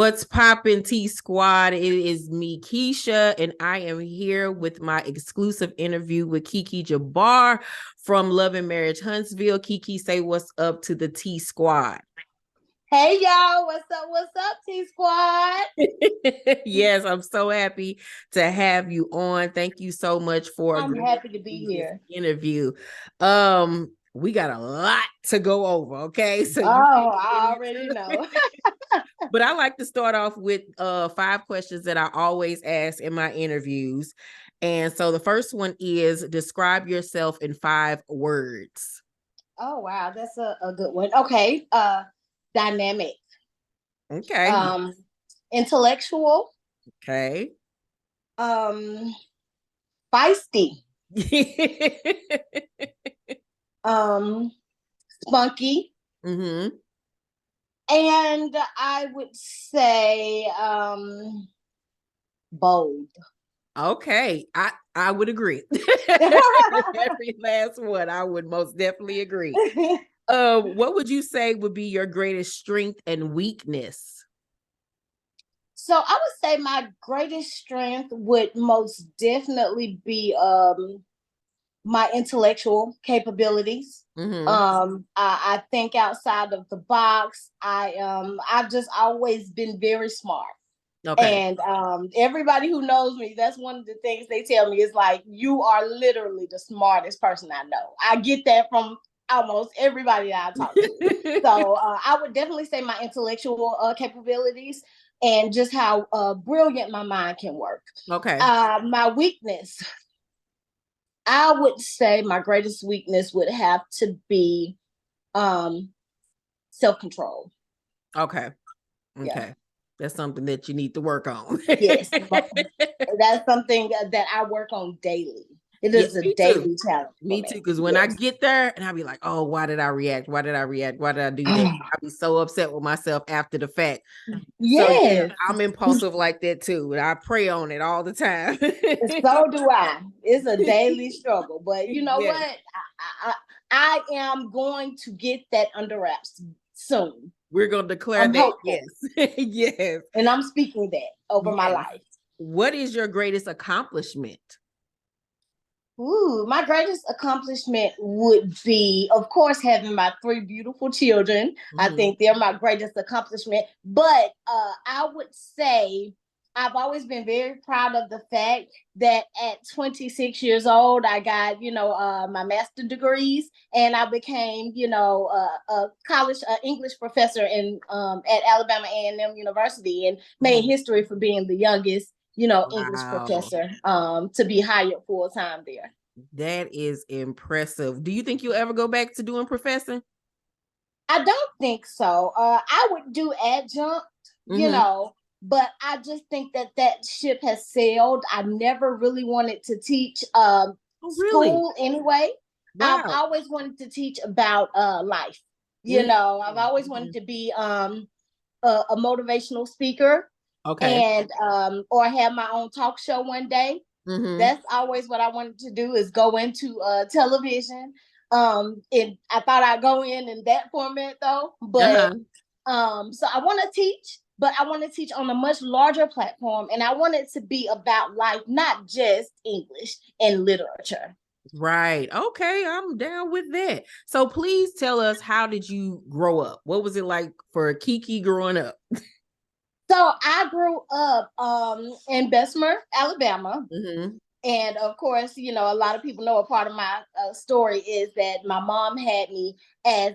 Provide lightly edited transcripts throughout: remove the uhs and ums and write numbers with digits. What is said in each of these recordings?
What's poppin' T Squad? It is me, Keisha, and I am here with my exclusive interview with Keke Jabbar from Love and Marriage Huntsville. Keke, say what's up to the T Squad. Hey y'all, what's up, T Squad? Yes, I'm so happy to have you on. Thank you so much for I'm happy to be here. Interview. We got a lot to go over, okay? So I already know. But I like to start off with 5 questions that I always ask in my interviews. And so the first one is describe yourself in 5 words. Oh wow, that's a good one. Okay. Dynamic. Okay. Intellectual. Okay. Feisty. Spunky. Mm-hmm. And I would say bold. Okay, I would agree. Every last one, I would most definitely agree. What would you say would be your greatest strength and weakness? So I would say my greatest strength would most definitely be my intellectual capabilities. Mm-hmm. I think outside of the box. I've just always been very smart. Okay. And everybody who knows me, that's one of the things they tell me is like, you are literally the smartest person I know. I get that from almost everybody that I talk to. So I would definitely say my intellectual capabilities and just how brilliant my mind can work. Okay. My weakness, I would say my greatest weakness would have to be self-control. Okay. Yeah. That's something that you need to work on. Yes. That's something that I work on daily. It is a daily challenge. Me too, because when I get there and I'll be like, oh, why did I react? Why did I react? Why did I do that? I'll be so upset with myself after the fact. Yes. So yeah, I'm impulsive like that too. And I pray on it all the time. So do I. It's a daily struggle. But you know what? I am going to get that under wraps soon. We're going to declare that. Hopeful. Yes. Yes. And I'm speaking that over my life. What is your greatest accomplishment? Ooh, my greatest accomplishment would be, of course, having my 3 beautiful children. Mm-hmm. I think they're my greatest accomplishment. But I would say I've always been very proud of the fact that at 26 years old, I got, my master's degrees, and I became, a college English professor at Alabama A&M University, and made history for being the youngest, English professor to be hired full time there. That is impressive. Do you think you'll ever go back to doing professing? I don't think so. I would do adjunct, but I just think that ship has sailed. I never really wanted to teach school anyway. Wow. I've always wanted to teach about life. I've always wanted to be a motivational speaker. Okay. And or have my own talk show one day. That's always what I wanted to do, is go into television. And I thought I'd go in that format though. But so I want to teach, but I want to teach on a much larger platform, and I want it to be about life, not just English and literature. Right. Okay, I'm down with that. So please tell us, how did you grow up? What was it like for Keke growing up? So I grew up in Bessemer, Alabama. And of course, a lot of people know a part of my story is that my mom had me as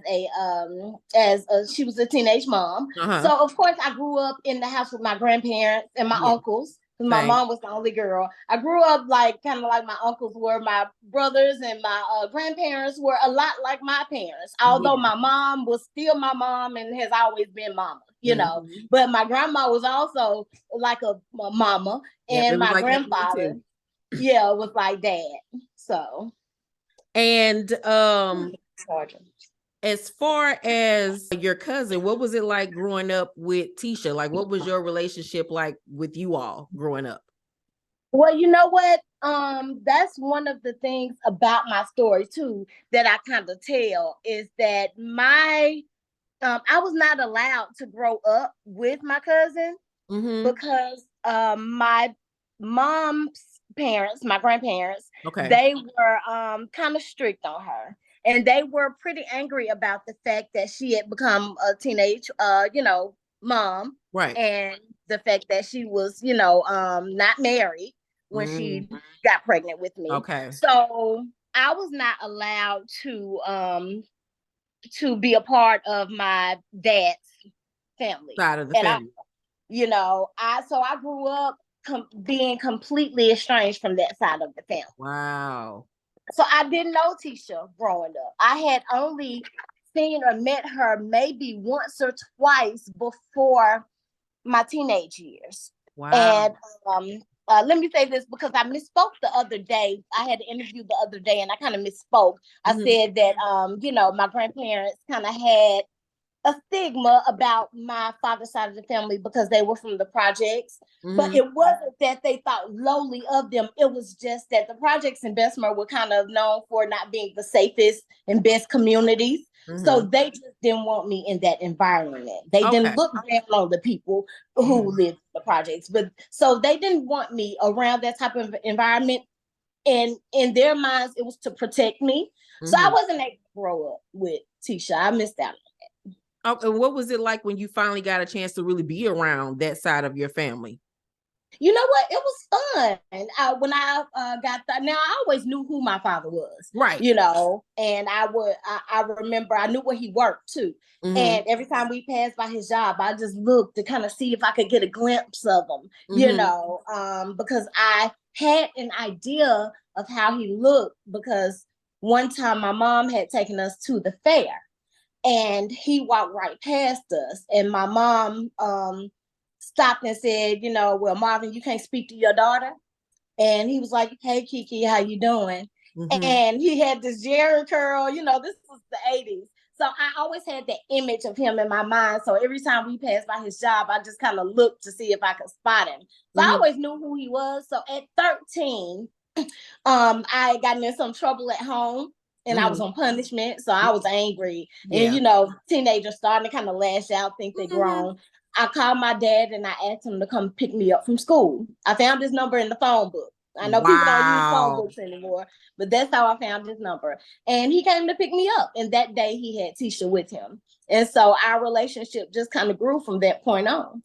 she was a teenage mom. So of course I grew up in the house with my grandparents and my uncles. My mom was the only girl. I grew up kind of like my uncles were. My brothers and my grandparents were a lot like my parents. Although my mom was still my mom and has always been mama, But my grandma was also like a mama, and my grandfather, was like dad. So, and as far as your cousin, what was it like growing up with Tisha? Like, what was your relationship like with you all growing up? Well, you know what? That's one of the things about my story too that I kind of tell, is that my I was not allowed to grow up with my cousin because my mom's parents, my grandparents, they were kind of strict on her. And they were pretty angry about the fact that she had become a teenage, mom. Right. And the fact that she was, not married when she got pregnant with me. Okay. So I was not allowed to be a part of my dad's family. Side of the family. I grew up being completely estranged from that side of the family. Wow. So I didn't know Tisha growing up. I had only seen or met her maybe once or twice before my teenage years. Wow. And let me say this because I misspoke the other day. I had an interview the other day and I kind of misspoke. I said that, my grandparents kind of had a stigma about my father's side of the family because they were from the projects. But it wasn't that they thought lowly of them. It was just that the projects in Bessemer were kind of known for not being the safest and best communities. So they just didn't want me in that environment. They didn't look down on the people who lived in the projects. But so they didn't want me around that type of environment. And in their minds, it was to protect me. So I wasn't able to grow up with Tisha. I missed out. Oh, and what was it like when you finally got a chance to really be around that side of your family? You know what? It was fun. When I got that, now I always knew who my father was, right? And I remember I knew where he worked too. And every time we passed by his job, I just looked to kind of see if I could get a glimpse of him, because I had an idea of how he looked. Because one time my mom had taken us to the fair. And he walked right past us. And my mom stopped and said, well, Marvin, you can't speak to your daughter. And he was like, hey, Keke, how you doing? And he had this Jerry curl, this was the 80s. So I always had that image of him in my mind. So every time we passed by his job, I just kind of looked to see if I could spot him. So I always knew who he was. So at 13, I got in some trouble at home. And I was on punishment, so I was angry. And, teenagers starting to kind of lash out, think they're grown. I called my dad and I asked him to come pick me up from school. I found his number in the phone book. I know people don't use phone books anymore, but that's how I found his number. And he came to pick me up. And that day he had Tisha with him. And so our relationship just kind of grew from that point on.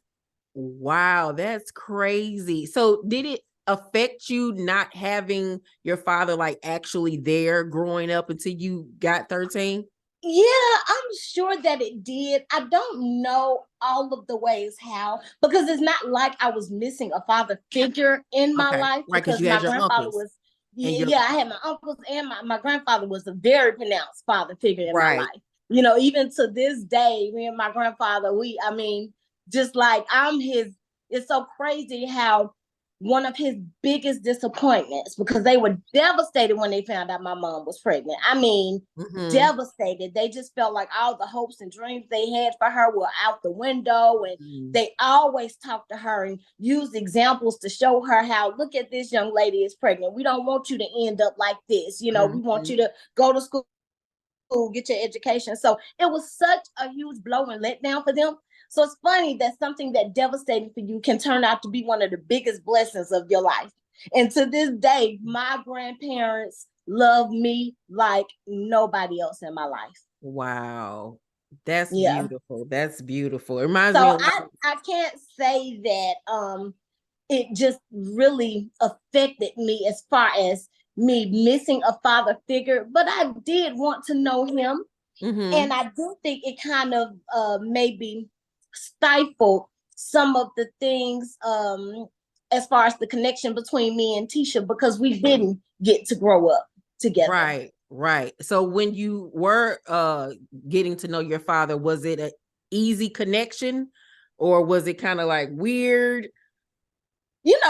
Wow, that's crazy. So did it affect you not having your father like actually there growing up until you got 13? Yeah, I'm sure that it did. I don't know all of the ways how, because it's not like I was missing a father figure in my life, right? Because you my had your grandfather uncles. was, I had my uncles, and my grandfather was a very pronounced father figure in my life. Even to this day, me and my grandfather, just like it's so crazy how one of his biggest disappointments, because they were devastated when they found out my mom was pregnant. Devastated. They just felt like all the hopes and dreams they had for her were out the window. And they always talked to her and used examples to show her how, look at this young lady is pregnant. We don't want you to end up like this. We want you to go to school, get your education. So it was such a huge blow and letdown for them. So it's funny that something that devastating for you can turn out to be one of the biggest blessings of your life. And to this day, my grandparents love me like nobody else in my life. Wow. That's beautiful. That's beautiful. It reminds me of I can't say that it just really affected me as far as me missing a father figure, but I did want to know him. And I do think it kind of maybe stifled some of the things as far as the connection between me and Tisha, because we didn't get to grow up together. Right. So when you were getting to know your father, was it an easy connection or was it kind of like weird?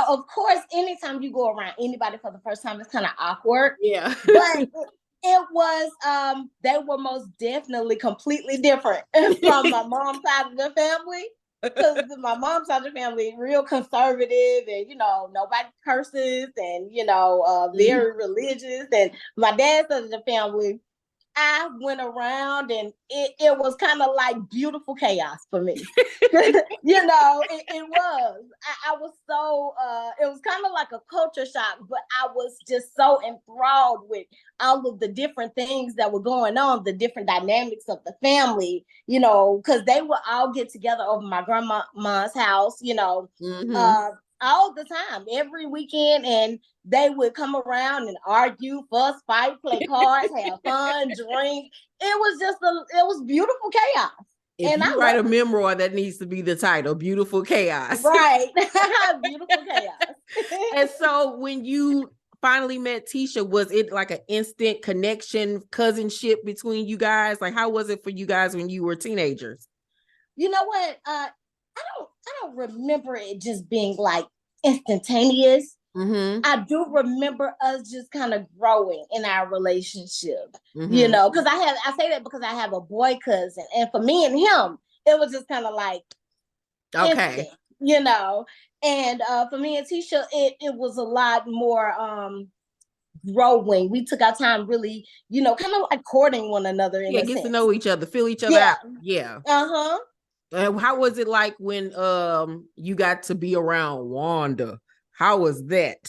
Of course, anytime you go around anybody for the first time, it's kind of awkward. Yeah. But it was, they were most definitely completely different from my mom's side of the family. Because my mom's side of the family real conservative, and nobody curses, and very religious. And my dad's side of the family, I went around and it was kind of like beautiful chaos for me. You know, it was. I was so, it was kind of like a culture shock, but I was just so enthralled with all of the different things that were going on, the different dynamics of the family, you know, because they would all get together over my grandma's house, you know, all the time, every weekend. And they would come around and argue, fuss, fight, play cards, have fun, drink. It was beautiful chaos. If And you write a memoir, that needs to be the title, Beautiful Chaos. Right. Beautiful chaos. And so when you finally met Tisha, was it like an instant connection, cousinship between you guys? Like, how was it for you guys when you were teenagers? You know what? I don't remember it just being like instantaneous. I do remember us just kind of growing in our relationship, you know, because I say that because I have a boy cousin, and for me and him, it was just kind of like instant, you know. And for me and Tisha, it was a lot more growing. We took our time really, you know, kind of like courting one another in a get sense. to know each other, feel each other out. Yeah. How was it like when you got to be around Wanda? How was that?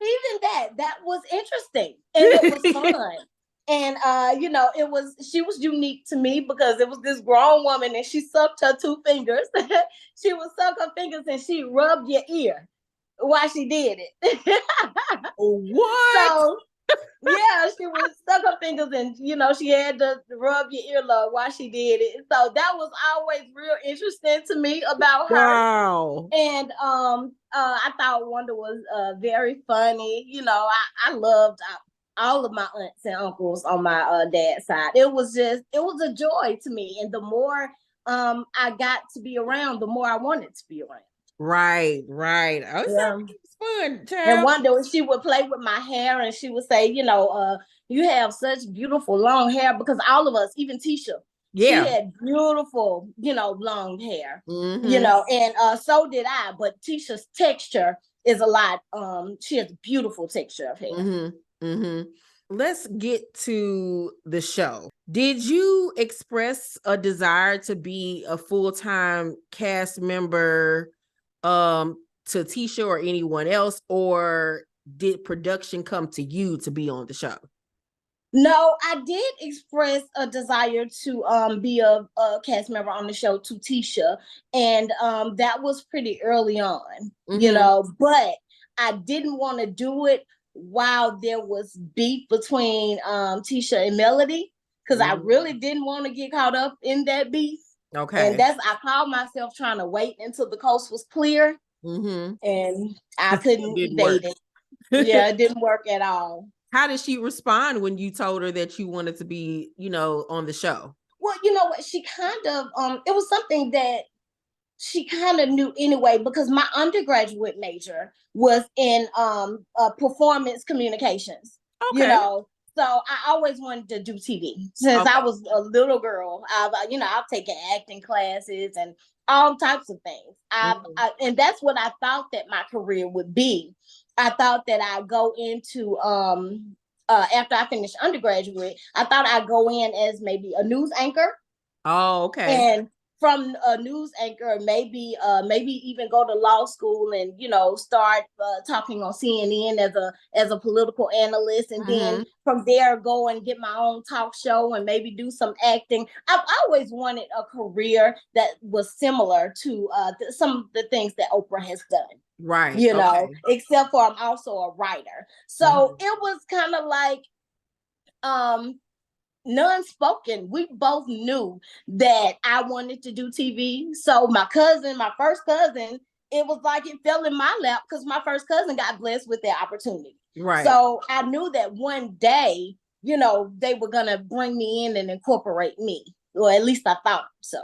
Even that was interesting, and it was fun. And you know, she was unique to me because it was this grown woman and she sucked her 2 fingers. She would suck her fingers and she rubbed your ear while she did it. What? So yeah, she would suck her fingers and, you know, she had to rub your earlobe while she did it. So that was always real interesting to me about her. Wow. And I thought Wanda was very funny. You know, I loved all of my aunts and uncles on my dad's side. It was a joy to me. And the more I got to be around, the more I wanted to be around. Right. Oh, yeah. It's fun, child. And Wanda, she would play with my hair and she would say, you know, you have such beautiful long hair, because all of us, even Tisha, she had beautiful, you know, long hair, you know, and so did I. But Tisha's texture is a lot. She has beautiful texture of hair. Let's get to the show. Did you express a desire to be a full-time cast member to Tisha or anyone else, or did production come to you to be on the show? No, I did express a desire to be a cast member on the show to Tisha, and that was pretty early on, you know, but I didn't want to do it while there was beef between Tisha and Melody, because I really didn't want to get caught up in that beef. And I called myself trying to wait until the coast was clear, and I couldn't date it. Yeah, it didn't work at all. How did she respond when you told her that you wanted to be, you know, on the show? Well, you know what? She kind of, it was something that she kind of knew anyway, because my undergraduate major was in performance communications, you know. So I always wanted to do TV since I was a little girl. You know, I've taken acting classes and all types of things. And that's what I thought that my career would be. I thought that I'd go into after I finished undergraduate, I thought I'd go in as maybe a news anchor. Oh, okay. And from a news anchor, maybe even go to law school and, you know, start talking on CNN as a political analyst, and then from there go and get my own talk show and maybe do some acting. I've always wanted a career that was similar to some of the things that Oprah has done. Right. You know, except for I'm also a writer. So it was kind of like non-spoken. We both knew that I wanted to do TV. So my first cousin, it was like it fell in my lap because my first cousin got blessed with that opportunity. Right. So I knew that one day, you know, they were going to bring me in and incorporate me. Or at least I thought so.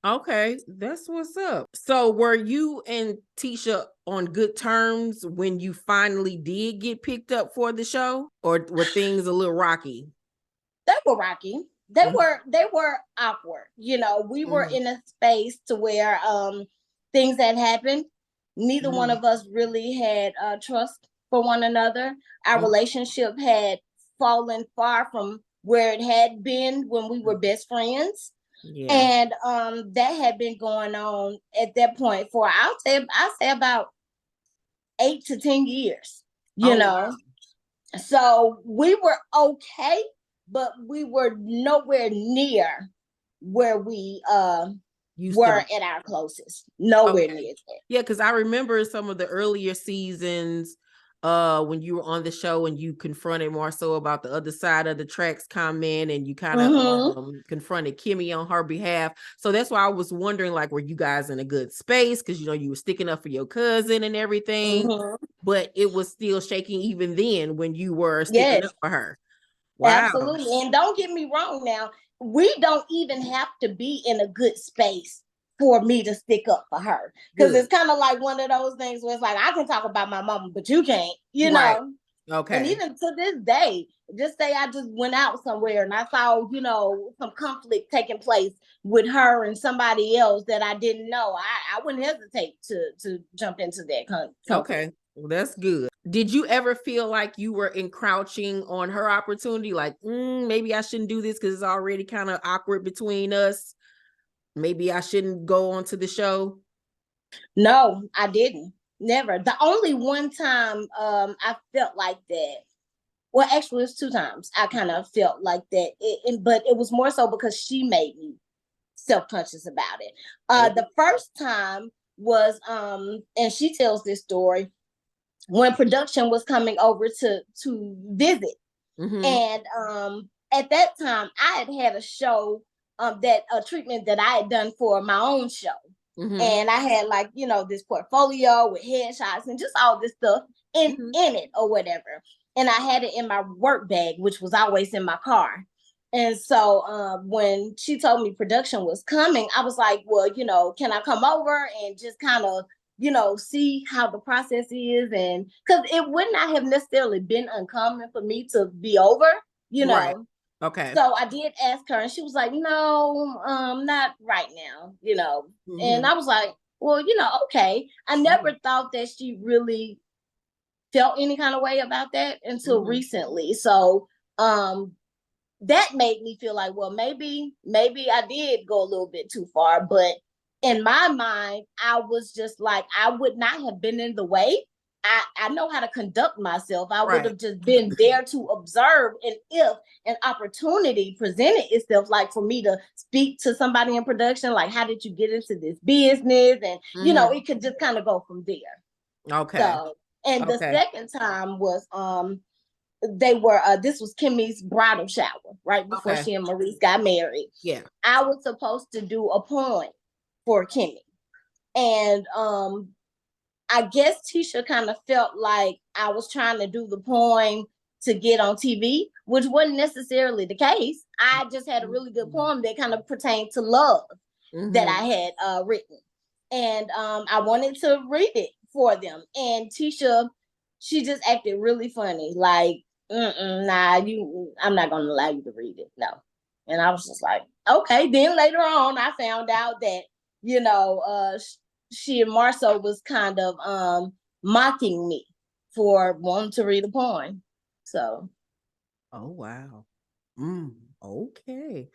Okay, that's what's up. So were you and Tisha on good terms when you finally did get picked up for the show, or were things a little rocky? They were rocky. They were awkward. You know, we were in a space to where things had happened. Neither one of us really had trust for one another. Our relationship had fallen far from where it had been when we were best friends. Yeah. And that had been going on at that point for I'll say about 8 to 10 years, you know. Wow. So we were okay, but we were nowhere near where we were at our closest. Nowhere near that. Yeah, because I remember some of the earlier seasons when you were on the show and you confronted Marceau about the other side of the tracks comment, and you kind of confronted Kimmy on her behalf. So that's why I was wondering, like, were you guys in a good space? Because, you know, you were sticking up for your cousin and everything, but it was still shaking even then when you were sticking up for her. Wow. Absolutely. And don't get me wrong now, we don't even have to be in a good space for me to stick up for her. Because it's kind of like one of those things where it's like, I can talk about my mama, but you can't, you know? Okay. And even to this day, just say I just went out somewhere and I saw, you know, some conflict taking place with her and somebody else that I didn't know. I wouldn't hesitate to jump into that conflict. Okay. Well, that's good. Did you ever feel like you were encroaching on her opportunity? Like, maybe I shouldn't do this because it's already kind of awkward between us. Maybe I shouldn't go on to the show. No, I didn't. Never. The only one time I felt like that. Well, actually, it's 2 times I kind of felt like that. But it was more so because she made me self-conscious about it. The first time was and she tells this story when production was coming over to visit. And at that time I had a show that a treatment that I had done for my own show. And I had, like, you know, this portfolio with headshots and just all this stuff in it or whatever. And I had it in my work bag, which was always in my car. And so when she told me production was coming, I was like, well, you know, can I come over and just kind of, you know, see how the process is? And because it would not have necessarily been uncommon for me to be over, you know. Right. Okay. So I did ask her and she was like, no, not right now, you know. And I was like, well, you know, okay. I never thought that she really felt any kind of way about that until recently. So that made me feel like, well, maybe I did go a little bit too far. But in my mind, I was just like, I would not have been in the way. I know how to conduct myself. I would have just been there to observe. And if an opportunity presented itself, like for me to speak to somebody in production, like, how did you get into this business? And, you know, it could just kind of go from there. Okay. So, and the second time was, they were, this was Kimmy's bridal shower, right before she and Maurice got married. Yeah. I was supposed to do a poem for Kimmy. And, I guess Tisha kind of felt like I was trying to do the poem to get on TV, which wasn't necessarily the case. I just had a really good poem that kind of pertained to love that I had written. And I wanted to read it for them. And Tisha, she just acted really funny. Like, nah, I'm not going to allow you to read it. No. And I was just like, okay. Then later on, I found out that, you know, she and Marceau was kind of mocking me for wanting to read a poem. So. Oh, wow. Okay.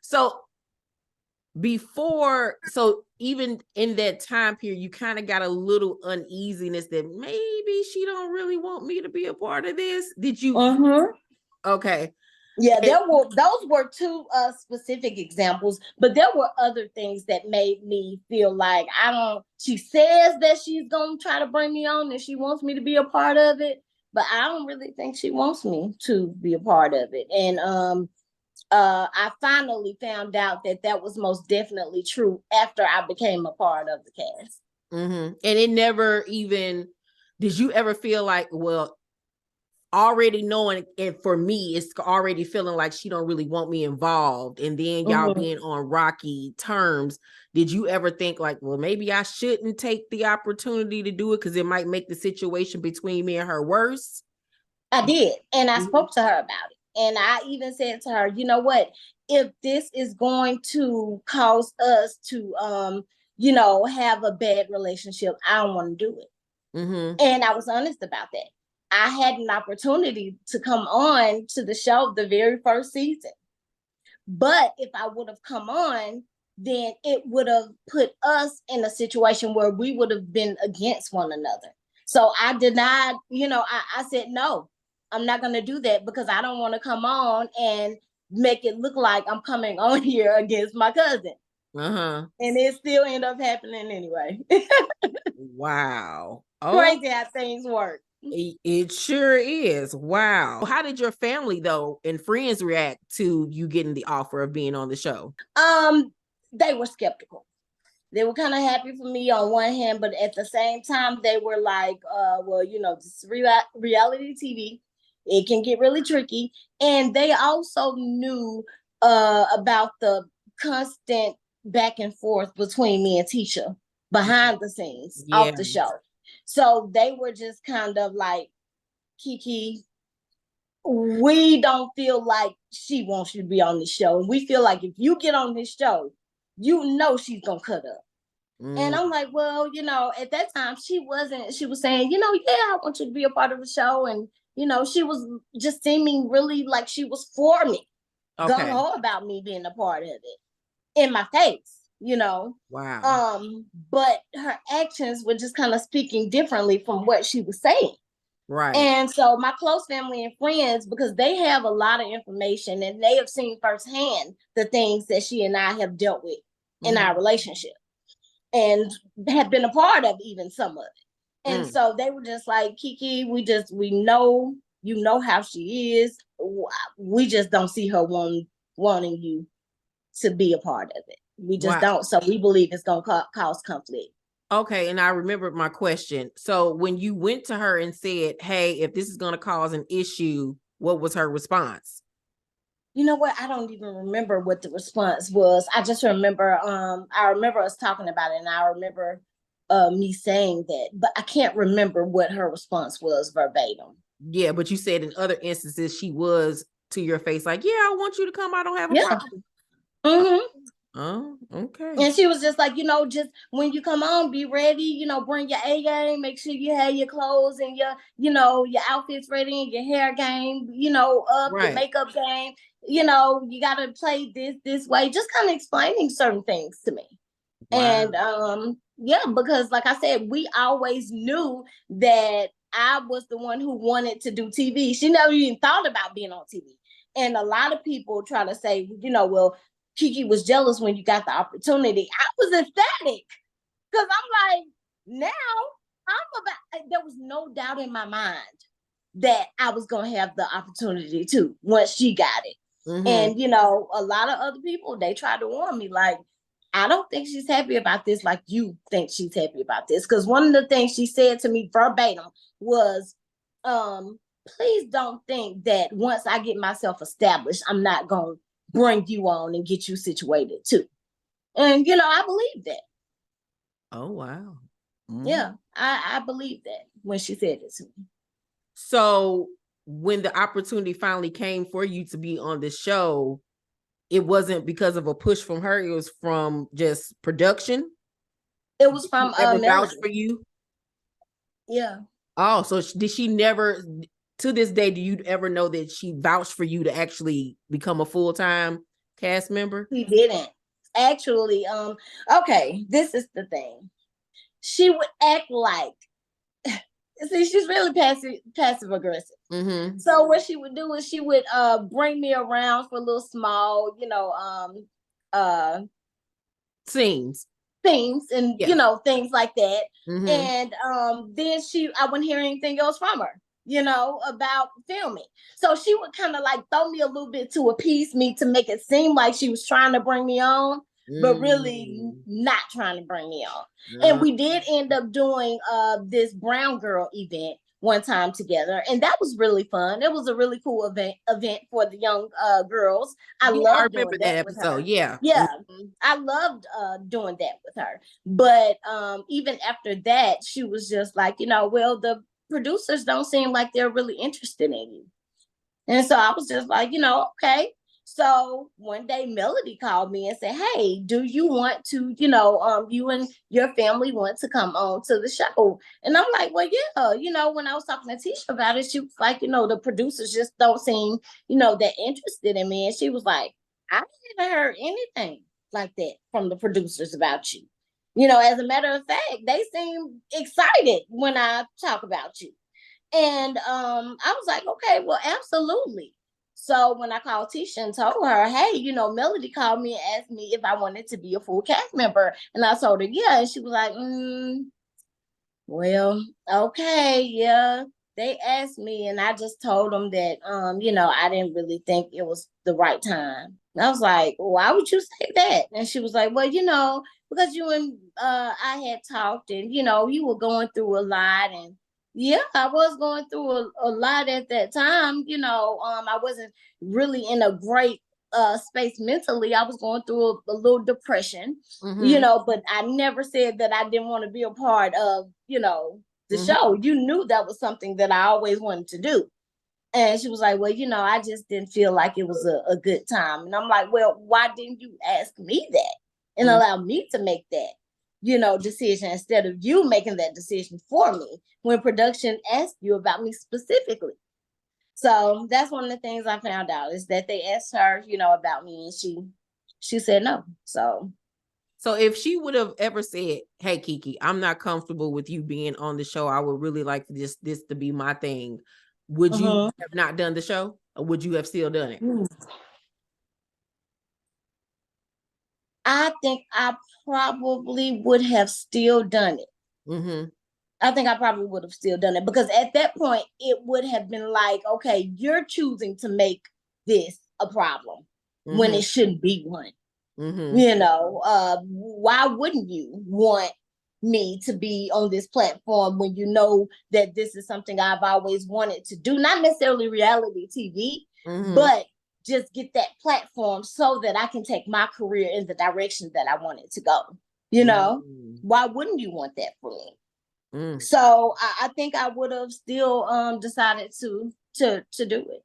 So even in that time period, you kind of got a little uneasiness that maybe she don't really want me to be a part of this. Did you? Okay. Yeah, those were 2 specific examples, but there were other things that made me feel like she says that she's gonna try to bring me on and she wants me to be a part of it, but I don't really think she wants me to be a part of it. And I finally found out that was most definitely true after I became a part of the cast. And it never even, did you ever feel like, well, already knowing, and for me, it's already feeling like she don't really want me involved, and then y'all being on rocky terms, did you ever think like, well, maybe I shouldn't take the opportunity to do it because it might make the situation between me and her worse? I did, and I spoke to her about it. And I even said to her, you know what, if this is going to cause us to, you know, have a bad relationship, I don't want to do it. And I was honest about that. I had an opportunity to come on to the show the very first season. But if I would have come on, then it would have put us in a situation where we would have been against one another. So I denied, I said, no, I'm not going to do that because I don't want to come on and make it look like I'm coming on here against my cousin. And it still ended up happening anyway. Wow. Crazy how things work. It sure is. Wow. How did your family though and friends react to you getting the offer of being on the show? They were skeptical. They were kind of happy for me on one hand, but at the same time, they were like, well, this reality TV, it can get really tricky. And they also knew about the constant back and forth between me and Tisha behind the scenes off the show. So they were just kind of like, Keke, we don't feel like she wants you to be on the show. And we feel like if you get on this show, she's going to cut up. And I'm like, well, at that time she was saying, yeah, I want you to be a part of the show. And, she was just seeming really like she was for me, gung-ho about me being a part of it in my face, Wow. But her actions were just kind of speaking differently from what she was saying. Right. And so my close family and friends, because they have a lot of information and they have seen firsthand the things that she and I have dealt with in our relationship and have been a part of even some of it. And so they were just like, Keke, we know, how she is. We just don't see her wanting you to be a part of it. We just don't. So we believe it's going to cause conflict. Okay. And I remembered my question. So when you went to her and said, hey, if this is going to cause an issue, what was her response? You know what? I don't even remember what the response was. I just remember, I remember us talking about it, and I remember me saying that, but I can't remember what her response was verbatim. Yeah, but you said in other instances, she was to your face like, yeah, I want you to come. I don't have a problem. Oh, okay. And she was just like, just when you come on, be ready, bring your A game, make sure you have your clothes and your, your outfits ready and your hair game, up, your makeup game, you got to play this way, just kind of explaining certain things to me. Wow. And because like I said, we always knew that I was the one who wanted to do TV. She never even thought about being on TV. And a lot of people try to say, well, Keke was jealous when you got the opportunity. I was ecstatic because I'm like, now there was no doubt in my mind that I was going to have the opportunity too once she got it. And, a lot of other people, they tried to warn me like, I don't think she's happy about this like you think she's happy about this. Because one of the things she said to me verbatim was, please don't think that once I get myself established, I'm not going to bring you on and get you situated too. And, I believe that. Oh, wow. Yeah, I believe that when she said it to me. So when the opportunity finally came for you to be on the show, it wasn't because of a push from her. It was from just production. It was from vouch for you. Yeah. Oh, so did she never? To this day, do you ever know that she vouched for you to actually become a full-time cast member? She didn't actually. Okay, this is the thing. She would act like. See, she's really passive aggressive. So what she would do is she would bring me around for little small, scenes and things like that. And then I wouldn't hear anything else from her, about filming. So she would kind of like throw me a little bit to appease me to make it seem like she was trying to bring me on, but really not trying to bring me on. And we did end up doing this brown girl event one time together, and that was really fun. It was a really cool event for the young girls. I loved doing that episode. Yeah, I loved doing that with her. But even after that, she was just like, well, the producers don't seem like they're really interested in you. And so I was just like, okay. So one day Melody called me and said, hey, do you want to, you and your family want to come on to the show? And I'm like, well, yeah, when I was talking to Tisha about it, she was like, the producers just don't seem, that interested in me. And she was like, I haven't heard anything like that from the producers about you. As a matter of fact, they seem excited when I talk about you. And I was like, okay, well, absolutely. So when I called Tisha and told her, hey, Melody called me and asked me if I wanted to be a full cast member. And I told her, yeah. And she was like, well, okay, yeah. They asked me and I just told them that, I didn't really think it was the right time. And I was like, why would you say that? And she was like, well, because you and I had talked and, you were going through a lot. And yeah, I was going through a lot at that time. I wasn't really in a great space mentally. I was going through a little depression, but I never said that I didn't want to be a part of, the show. You knew that was something that I always wanted to do. And she was like, well, I just didn't feel like it was a good time. And I'm like, well, why didn't you ask me that and allow me to make that, decision instead of you making that decision for me when production asked you about me specifically? So that's one of the things I found out is that they asked her, about me, and she said no. So if she would have ever said, hey, Keke, I'm not comfortable with you being on the show, I would really like this to be my thing, would you have not done the show, or would you have still done it? I think I probably would have still done it. I think I probably would have still done it because at that point, it would have been like, okay, you're choosing to make this a problem when it shouldn't be one. Why wouldn't you want me to be on this platform when you know that this is something I've always wanted to do? Not necessarily reality TV, but just get that platform so that I can take my career in the direction that I want it to go. Why wouldn't you want that for me? So I think I would have still decided to do it.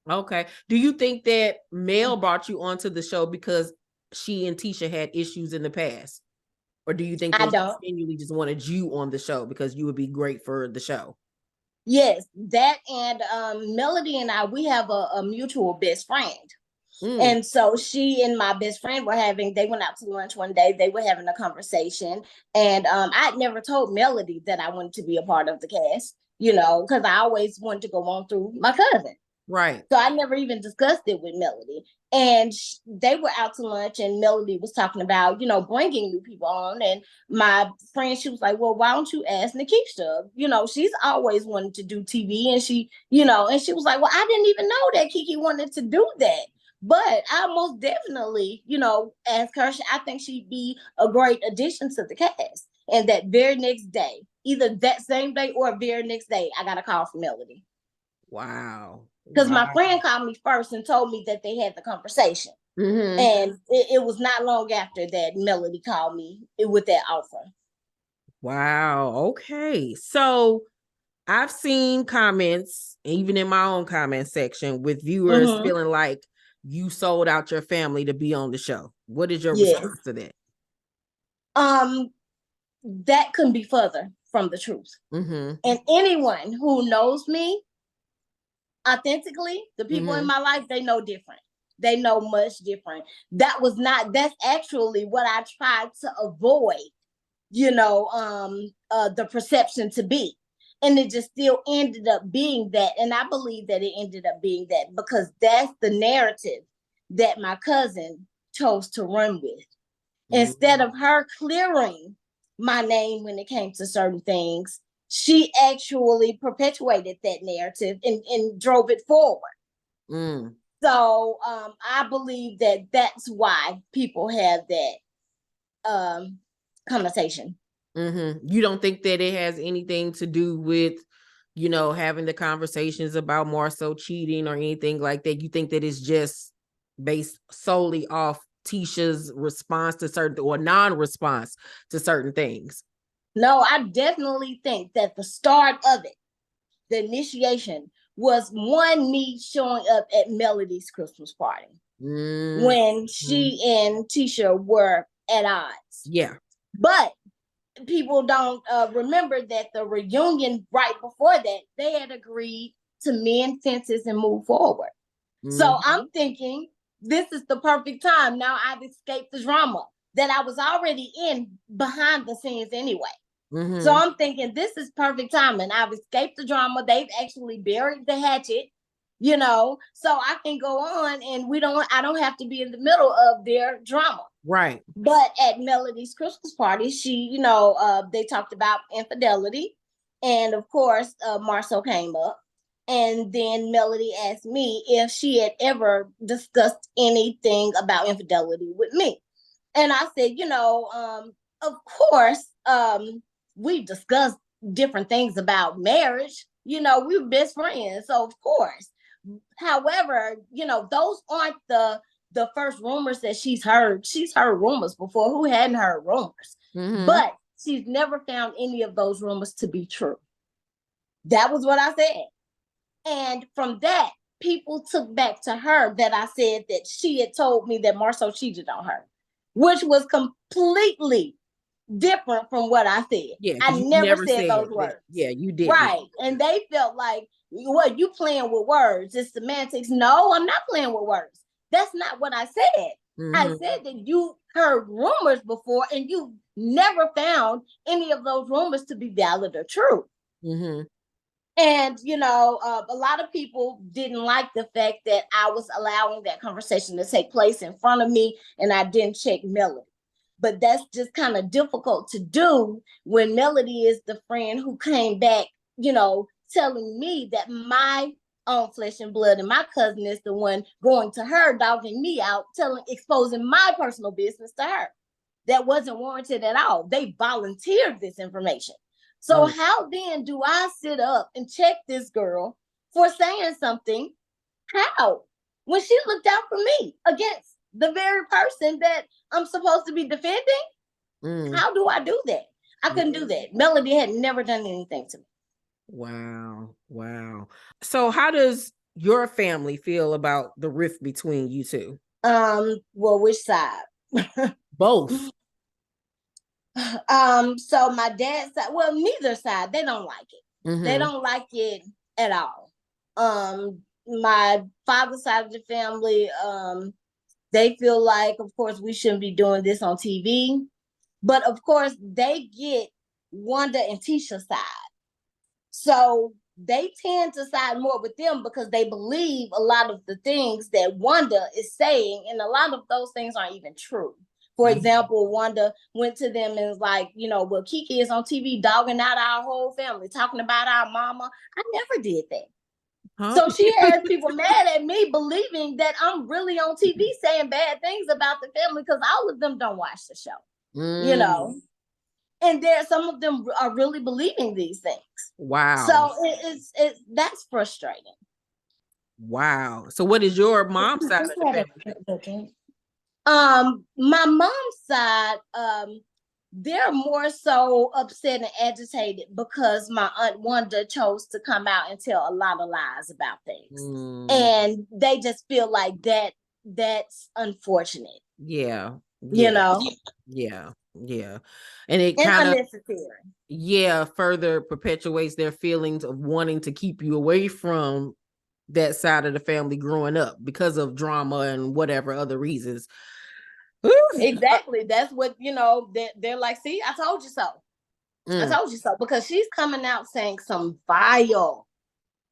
Okay. Do you think that Mel brought you onto the show because she and Tisha had issues in the past? Or do you think that she genuinely just wanted you on the show because you would be great for the show? Yes, that and Melody and I, we have a mutual best friend. And so she and my best friend they went out to lunch one day. They were having a conversation. And I'd never told Melody that I wanted to be a part of the cast, because I always wanted to go on through my cousin. Right. So I never even discussed it with Melody. And they were out to lunch and Melody was talking about, bringing new people on. And my friend, she was like, well, why don't you ask Nikisha? She's always wanted to do TV. And she, and she was like, well, I didn't even know that Keke wanted to do that. But I most definitely, ask her. I think she'd be a great addition to the cast. And that very next day, either that same day or very next day, I got a call from Melody. Wow. Because my friend called me first and told me that they had the conversation. And it was not long after that Melody called me with that offer. Wow. Okay. So I've seen comments, even in my own comment section, with viewers feeling like you sold out your family to be on the show. What is your response to that? That couldn't be further from the truth. And anyone who knows me authentically, the people in my life, they know different. They know much different. That's actually what I tried to avoid, the perception to be. And it just still ended up being that. And I believe that it ended up being that because that's the narrative that my cousin chose to run with. Instead of her clearing my name when it came to certain things, she actually perpetuated that narrative and drove it forward. So I believe that that's why people have that conversation. You don't think that it has anything to do with, having the conversations about more so cheating or anything like that? You think that it's just based solely off Tisha's response to certain or non-response to certain things? No, I definitely think that the start of it, the initiation, was me showing up at Melody's Christmas party. when she and Tisha were at odds. Yeah. But people don't remember that the reunion right before that, they had agreed to mend fences and move forward. So I'm thinking this is the perfect time. Now I've escaped the drama that I was already in behind the scenes anyway. So I'm thinking this is perfect time, and I've escaped the drama. They've actually buried the hatchet, you know, so I can go on, and I don't have to be in the middle of their drama. Right. But at Melody's Christmas party, she, they talked about infidelity. And of course, Marcel came up. And then Melody asked me if she had ever discussed anything about infidelity with me. And I said, of course, we discussed different things about marriage. We were best friends. So of course. However, those aren't the first rumors that she's heard. She's heard rumors before. Who hadn't heard rumors? But she's never found any of those rumors to be true. That was what I said. And from that, people took back to her that I said that she had told me that Marcel cheated on her, which was completely different from what I said. Yeah, I never said those words. Yeah, you did. Right. And they felt like, what, you playing with words? It's semantics. No, I'm not playing with words. That's not what I said. I said that you heard rumors before and you never found any of those rumors to be valid or true. And, a lot of people didn't like the fact that I was allowing that conversation to take place in front of me and I didn't check Melody. But that's just kind of difficult to do when Melody is the friend who came back, telling me that my own flesh and blood and my cousin is the one going to her, dogging me out, exposing my personal business to her. That wasn't warranted at all. They volunteered this information. So how then do I sit up and check this girl for saying something? How? When she looked out for me against the very person that I'm supposed to be defending? How do I do that? I couldn't do that. Melody had never done anything to me. Wow. So how does your family feel about the rift between you two? Well, which side? Both. So my dad's side, well, neither side, they don't like it. They don't like it at all. My father's side of the family, they feel like, of course, we shouldn't be doing this on TV. But of course, they get Wanda and Tisha's side. So they tend to side more with them because they believe a lot of the things that Wanda is saying, and a lot of those things aren't even true. For example, Wanda went to them and was like, well, Keke is on TV dogging out our whole family, talking about our mama. I never did that. So she has people mad at me believing that I'm really on TV saying bad things about the family because all of them don't watch the show, And some of them are really believing these things. Wow. So that's frustrating. Wow. So what is your mom's side of the family? My mom's side, they're more so upset and agitated because my aunt Wanda chose to come out and tell a lot of lies about things. And they just feel like that's unfortunate. Yeah. Yeah. And it kind of unnecessary. Further perpetuates their feelings of wanting to keep you away from that side of the family growing up because of drama and whatever other reasons. Exactly. That's what, they're like, see, I told you so. I told you so. Because she's coming out saying some vile,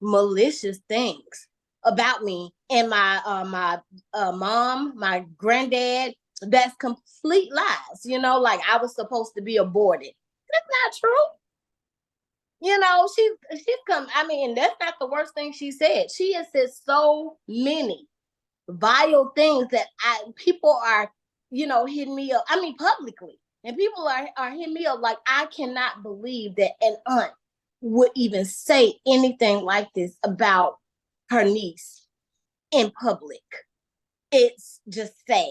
malicious things about me and my mom, my granddad. That's complete lies. Like I was supposed to be aborted. That's not true. She's come. I mean, that's not the worst thing she said. She has said so many vile things that people are, hitting me up. I mean, publicly, and people are hitting me up like, I cannot believe that an aunt would even say anything like this about her niece in public. It's just sad.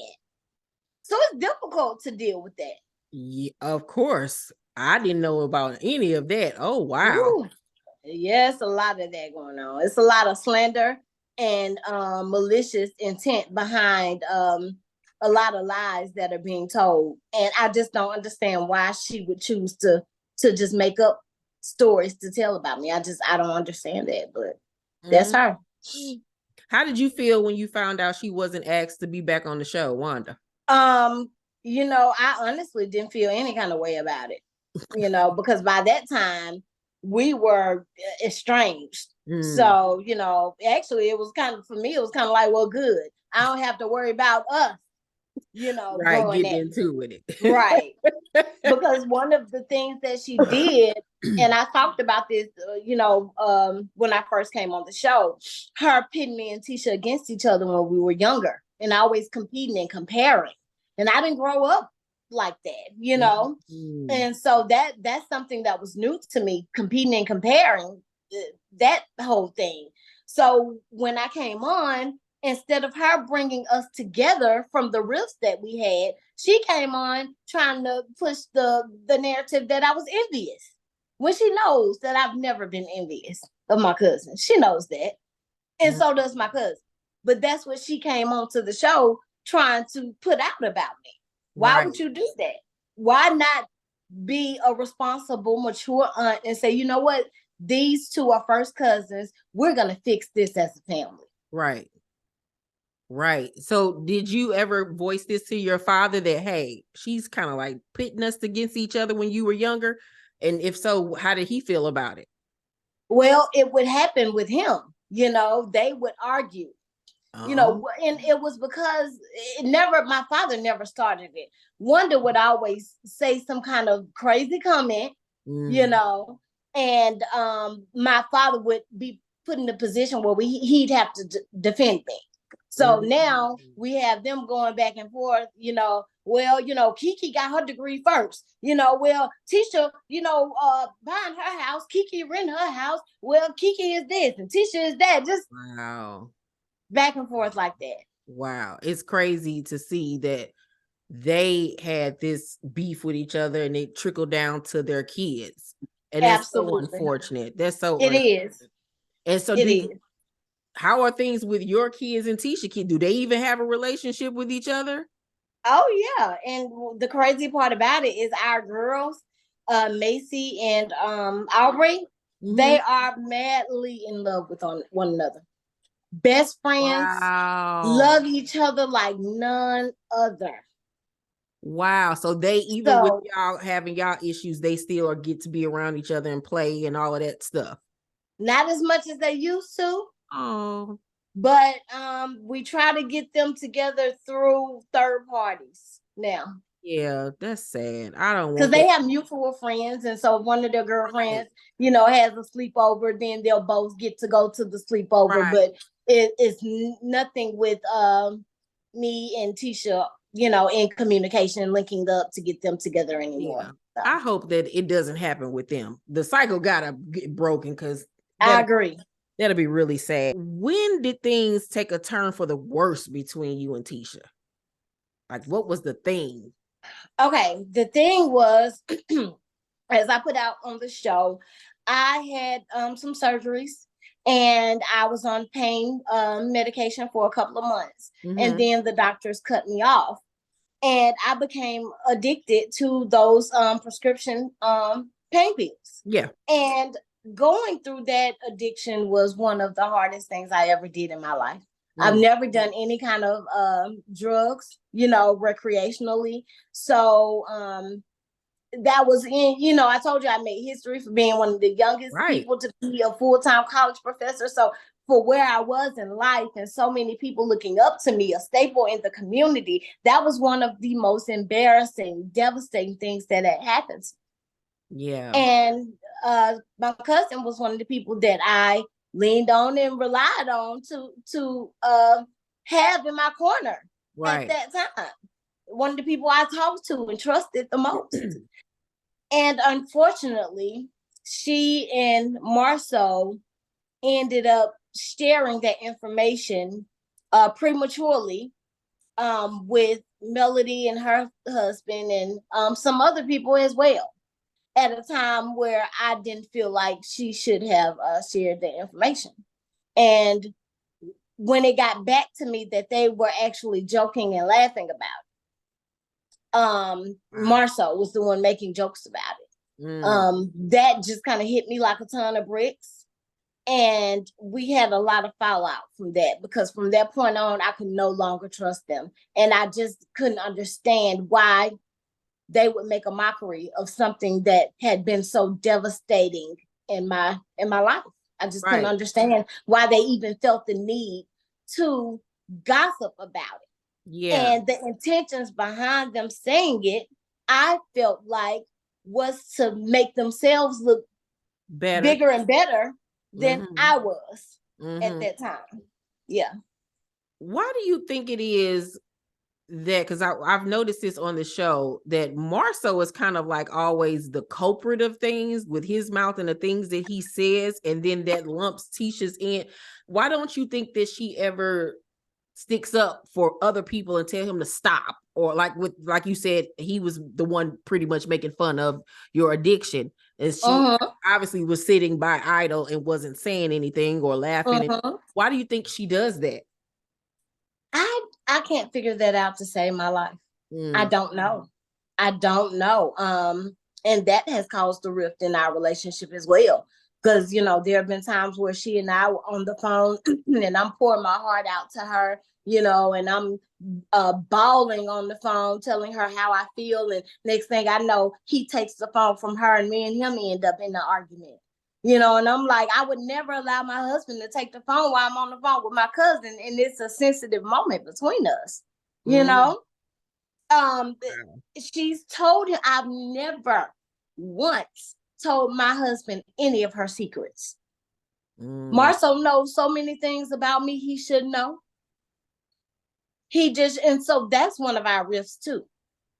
So it's difficult to deal with that. Yeah, of course. I didn't know about any of that. Oh, wow. Ooh. Yes, a lot of that going on. It's a lot of slander and malicious intent behind a lot of lies that are being told. And I just don't understand why she would choose to just make up stories to tell about me. I don't understand that, but that's her. How did you feel when you found out she wasn't asked to be back on the show, Wanda? I honestly didn't feel any kind of way about it, because by that time we were estranged. So, actually it was kind of, for me, it was kind of like, well, good. I don't have to worry about us, right, going getting into it. Right. Because one of the things that she did, and I talked about this, when I first came on the show, her pitting me and Tisha against each other when we were younger, and always competing and comparing. And I didn't grow up like that, And so that's something that was new to me, competing and comparing, that whole thing. So when I came on, instead of her bringing us together from the rifts that we had, she came on trying to push the narrative that I was envious, when she knows that I've never been envious of my cousin. She knows that. And so does my cousin. But that's what she came on to the show trying to put out about me. Why would you do that? Why not be a responsible, mature aunt and say, you know what? These two are first cousins. We're going to fix this as a family. Right. Right. So did you ever voice this to your father that, hey, she's kind of like pitting us against each other when you were younger? And if so, how did he feel about it? Well, it would happen with him. They would argue. And it was because my father never started it. Wanda would always say some kind of crazy comment, and my father would be put in a position where he'd have to defend me. So now we have them going back and forth, well, Keke got her degree first, well, Tisha, buying her house, Keke renting her house, well, Keke is this and Tisha is that, just back and forth like that. Wow. It's crazy to see that they had this beef with each other and it trickled down to their kids. And that's so unfortunate. That's so it is. And so how are things with your kids and Tisha kid? Do they even have a relationship with each other? Oh yeah. And the crazy part about it is our girls, Macy and Aubrey, they are madly in love with one another. Best friends, love each other like none other. Wow. So they, even with y'all having y'all issues, they still get to be around each other and play and all of that stuff. Not as much as they used to. Oh. But we try to get them together through third parties now. Yeah, that's sad. I don't want, because they have mutual friends, and so one of their girlfriends, has a sleepover, then they'll both get to go to the sleepover. But it's nothing with me and Tisha, in communication, linking up to get them together anymore. Yeah. So I hope that it doesn't happen with them. The cycle gotta get broken, because I agree. That'll be really sad. When did things take a turn for the worse between you and Tisha? Like, what was the thing? Okay, the thing was, as I put out on the show, I had some surgeries, and I was on pain medication for a couple of months. And then the doctors cut me off. And I became addicted to those prescription pain pills. Yeah. And going through that addiction was one of the hardest things I ever did in my life. I've never done any kind of drugs, recreationally. So that was in, I told you I made history for being one of the youngest people to be a full-time college professor. So for where I was in life and so many people looking up to me, a staple in the community, that was one of the most embarrassing, devastating things that had happened. Yeah. And my cousin was one of the people that I leaned on and relied on to have in my corner at that time. One of the people I talked to and trusted the most. And unfortunately, she and Marceau ended up sharing that information prematurely with Melody and her husband and some other people as well, at a time where I didn't feel like she should have shared the information. And when it got back to me that they were actually joking and laughing about it. Marceau was the one making jokes about it. That just kind of hit me like a ton of bricks. And we had a lot of fallout from that, because from that point on, I could no longer trust them. And I just couldn't understand why they would make a mockery of something that had been so devastating in my life. I just couldn't understand why they even felt the need to gossip about it. Yeah. And the intentions behind them saying it, I felt like, was to make themselves look bigger and better than I was at that time. Yeah. Why do you think it is that, because I've noticed this on the show, that Marceau is kind of like always the culprit of things with his mouth and the things that he says, and then that lumps Tisha's in. Why don't you think that she ever sticks up for other people and tell him to stop? Or like you said, he was the one pretty much making fun of your addiction, and she obviously was sitting by idle and wasn't saying anything or laughing. Why do you think she does that? I can't figure that out to save my life. I don't know. And that has caused a rift in our relationship as well. Because, there have been times where she and I were on the phone and I'm pouring my heart out to her, and I'm bawling on the phone, telling her how I feel. And next thing I know, he takes the phone from her and me and him end up in an argument. And I'm like, I would never allow my husband to take the phone while I'm on the phone with my cousin. And it's a sensitive moment between us, She's told him, I've never once told my husband any of her secrets. Marceau knows so many things about me he should know. And so that's one of our rifts too.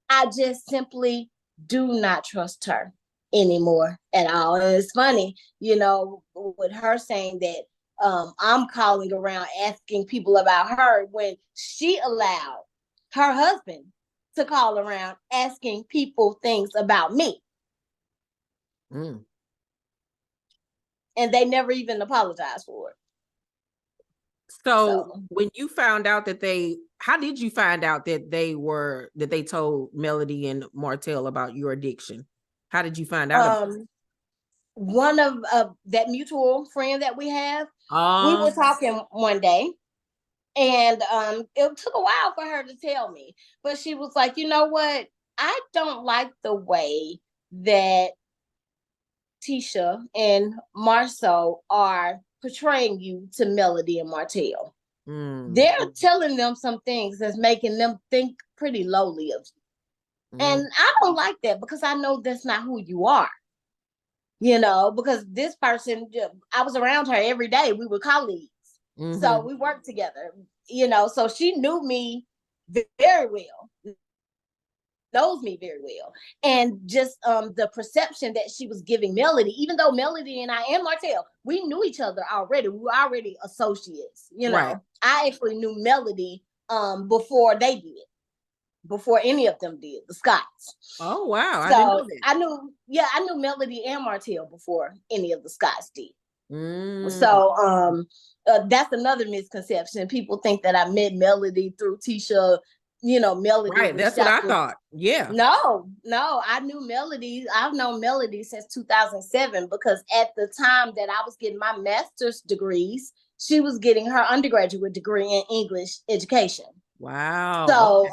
I just simply do not trust her anymore at all. And it's funny, with her saying that I'm calling around asking people about her, when she allowed her husband to call around asking people things about me. And they never even apologized for it. So when you found out that how did you find out that they told Melody and Martell about your addiction? How did you find out? One of that mutual friend that we have, we were talking one day, and it took a while for her to tell me, but she was like, you know what? I don't like the way that Tisha and Marceau are portraying you to Melody and Martell. They're telling them some things that's making them think pretty lowly of you. And I don't like that, because I know that's not who you are. Because this person, I was around her every day. We were colleagues. So we worked together, so she knew me very well, knows me very well. And just the perception that she was giving Melody, even though Melody and I and Martell, we knew each other already. We were already associates, Right. I actually knew Melody before they did. Before any of them did, the Scotts. Oh, wow. So I didn't know that. I knew Melody and Martell before any of the Scotts did. So that's another misconception. People think that I met Melody through Tisha, Melody. Right, that's what I thought. Yeah. No, I knew Melody. I've known Melody since 2007, because at the time that I was getting my master's degrees, she was getting her undergraduate degree in English education. Wow. So,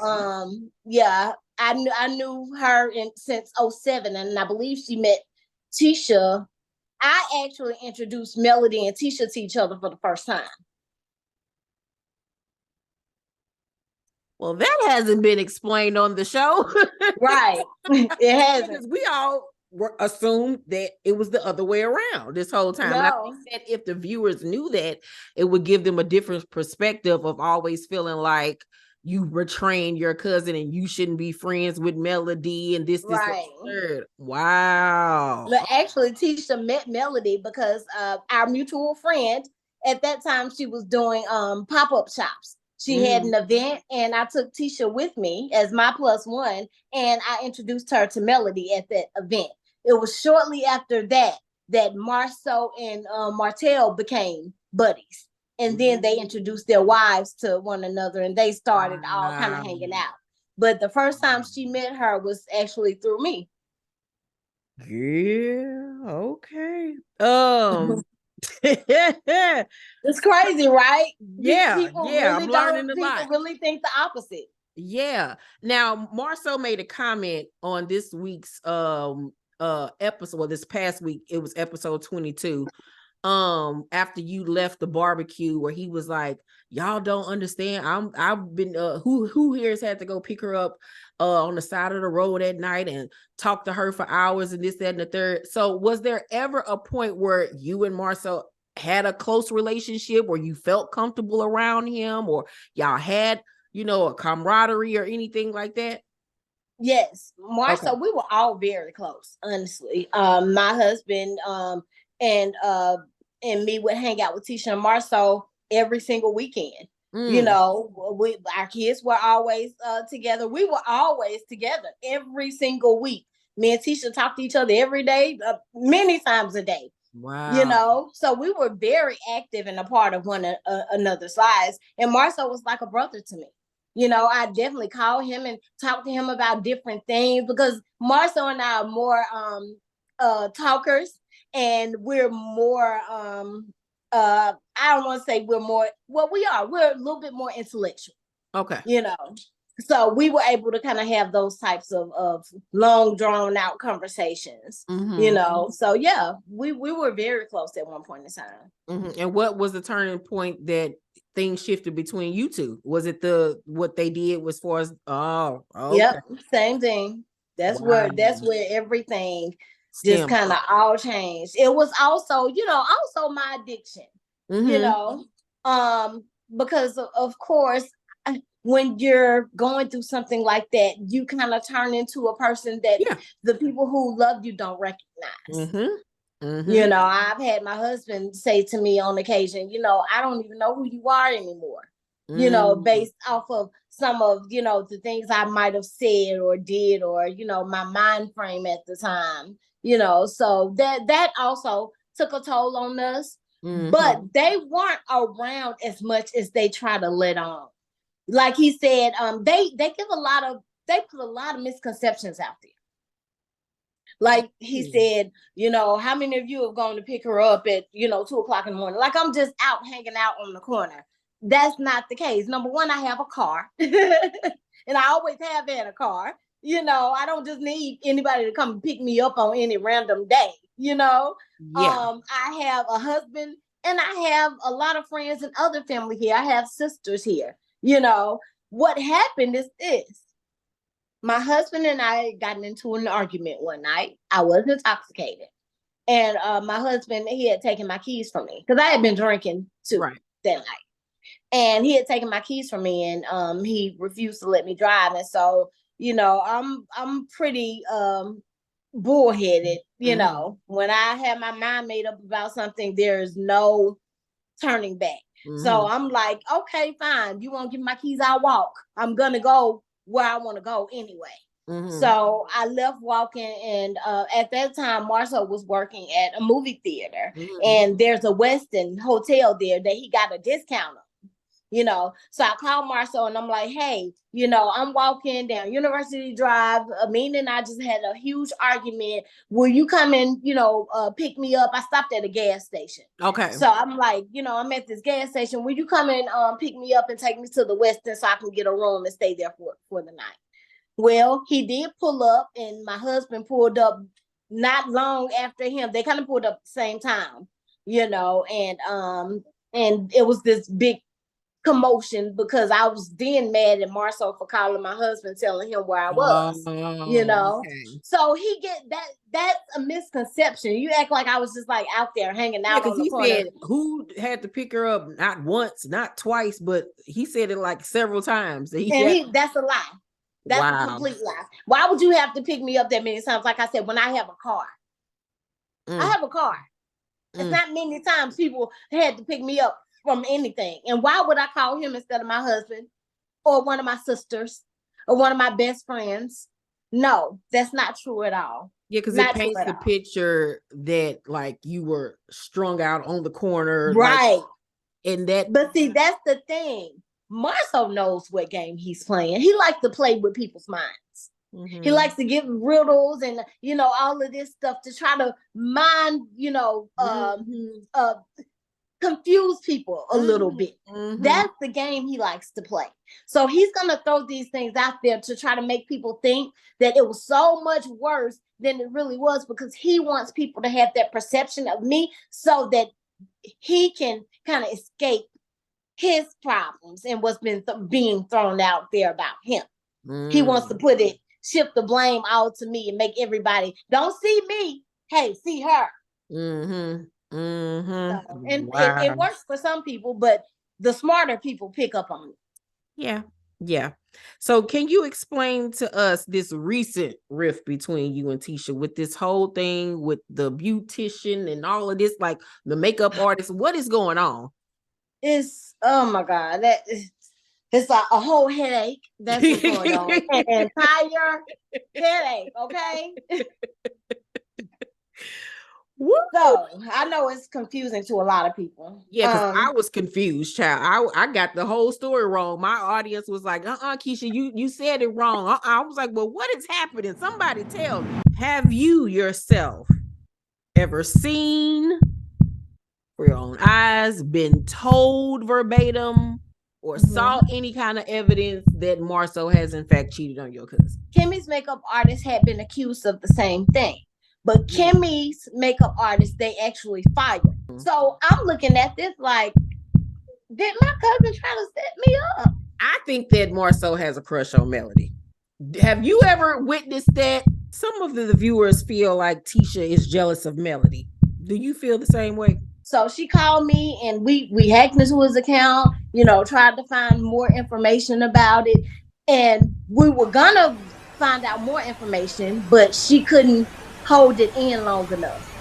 yeah, I knew her since 2007, and I believe she met Tisha. I actually introduced Melody and Tisha to each other for the first time. Well, that hasn't been explained on the show. Right. It hasn't. Because we all assumed that it was the other way around this whole time. No. And I think that if the viewers knew that, it would give them a different perspective of always feeling like you betraying your cousin and you shouldn't be friends with Melody and this, right. Third. Wow. Look, actually, Tisha met Melody because our mutual friend, at that time, she was doing pop-up shops. She had an event, and I took Tisha with me as my +1, and I introduced her to Melody at that event. It was shortly after that Marceau and Martell became buddies. and then they introduced their wives to one another, and they started all kind of hanging out. But the first time she met her was actually through me. Yeah, okay. It's crazy, right? Yeah, People I'm learning a people lot. really think the opposite. Yeah. Now, Marcel made a comment on this week's episode, well, this past week, it was episode 22. After you left the barbecue, where he was like, y'all don't understand. I've been who here has had to go pick her up on the side of the road at night and talk to her for hours and this, that, and the third. So was there ever a point where you and Marcel had a close relationship, where you felt comfortable around him, or y'all had, a camaraderie or anything like that? Yes, Marcel, okay. We were all very close, honestly. My husband and me would hang out with Tisha and Marcel every single weekend. Our kids were always together. We were always together every single week. Me and Tisha talked to each other every day, many times a day. Wow. So we were very active and a part of one another's lives. And Marcel was like a brother to me. I definitely call him and talk to him about different things, because Marcel and I are more talkers, and we're more I don't want to say we're more, well, we're a little bit more intellectual. Okay. So we were able to kind of have those types of long drawn out conversations. So yeah, we were very close at one point in time. Mm-hmm. And what was the turning point that things shifted between you two? Was it what they did was far as okay. Yep, same thing. That's where everything just kind of all changed. It was also my addiction. Because of course, when you're going through something like that, you kind of turn into a person that the people who love you don't recognize. I've had my husband say to me on occasion, I don't even know who you are anymore. Based off of some of, the things I might have said or did, or, my mind frame at the time, so that also took a toll on us. But they weren't around as much as they try to let on. Like he said, they put a lot of misconceptions out there. Like he said, how many of you have gone to pick her up at, 2:00 in the morning? Like, I'm just out hanging out on the corner. That's not the case. Number one, I have a car and I always have had a car. I don't just need anybody to come pick me up on any random day. I have a husband, and I have a lot of friends and other family here. I have sisters here. What happened is this. My husband and I got into an argument one night. I was intoxicated. And my husband, he had taken my keys from me, because I had been drinking too that night. And he had taken my keys from me, and he refused to let me drive. And so, I'm pretty bullheaded. When I have my mind made up about something, there's no turning back. So I'm like, okay, fine. You won't give me my keys, I'll walk. I'm going to go where I want to go anyway. So I left walking, and at that time, Marcel was working at a movie theater, and there's a Westin hotel there that he got a discount on. So I called Marcel, and I'm like, hey, I'm walking down University Drive. Me and I just had a huge argument. Will you come and, pick me up? I stopped at a gas station. Okay. So I'm like, I'm at this gas station. Will you come and pick me up and take me to the Westin so I can get a room and stay there for the night? Well, he did pull up, and my husband pulled up not long after him. They kind of pulled up at the same time, and it was this big commotion, because I was then mad at Marcel for calling my husband, telling him where I was. Okay. So he that's a misconception. You act like I was just like out there hanging out on the corner. Said who had to pick her up not once, not twice, but he said it like several times. That's a lie. That's a complete lie. Why would you have to pick me up that many times? Like I said, when I have a car. I have a car. It's not many times people had to pick me up from anything. And why would I call him instead of my husband, or one of my sisters, or one of my best friends? No, that's not true at all. Yeah, because it paints the picture that like you were strung out on the corner. Right. And that, but see, that's the thing. Marceau knows what game he's playing. He likes to play with people's minds. Mm-hmm. He likes to give riddles and all of this stuff to try to mind, confuse people a little bit. Mm-hmm. That's the game he likes to play. So he's gonna throw these things out there to try to make people think that it was so much worse than it really was, because he wants people to have that perception of me so that he can kind of escape his problems and what's been being thrown out there about him. He wants to shift the blame all to me and make everybody don't see me, hey, see her. So, and wow. it works for some people, but the smarter people pick up on it. Yeah. So can you explain to us this recent rift between you and Tisha with this whole thing with the beautician and all of this, like the makeup artist? What is going on? It's, oh my God, it's like a whole headache that's going on. An entire headache, okay? So I know it's confusing to a lot of people. Yeah, because I was confused, child. I got the whole story wrong. My audience was like, Keisha, you said it wrong. I was like, well, what is happening? Somebody tell me. Have you yourself ever seen for your own eyes, been told verbatim, or saw any kind of evidence that Marceau has in fact cheated on your cousin? Kimmy's makeup artist had been accused of the same thing. But Kimmy's makeup artist, they actually fired. So I'm looking at this like, did my cousin try to set me up? I think that Marceau has a crush on Melody. Have you ever witnessed that? Some of the viewers feel like Tisha is jealous of Melody. Do you feel the same way? So she called me and we hacked into his account, tried to find more information about it. And we were gonna find out more information, but she couldn't hold it in long enough.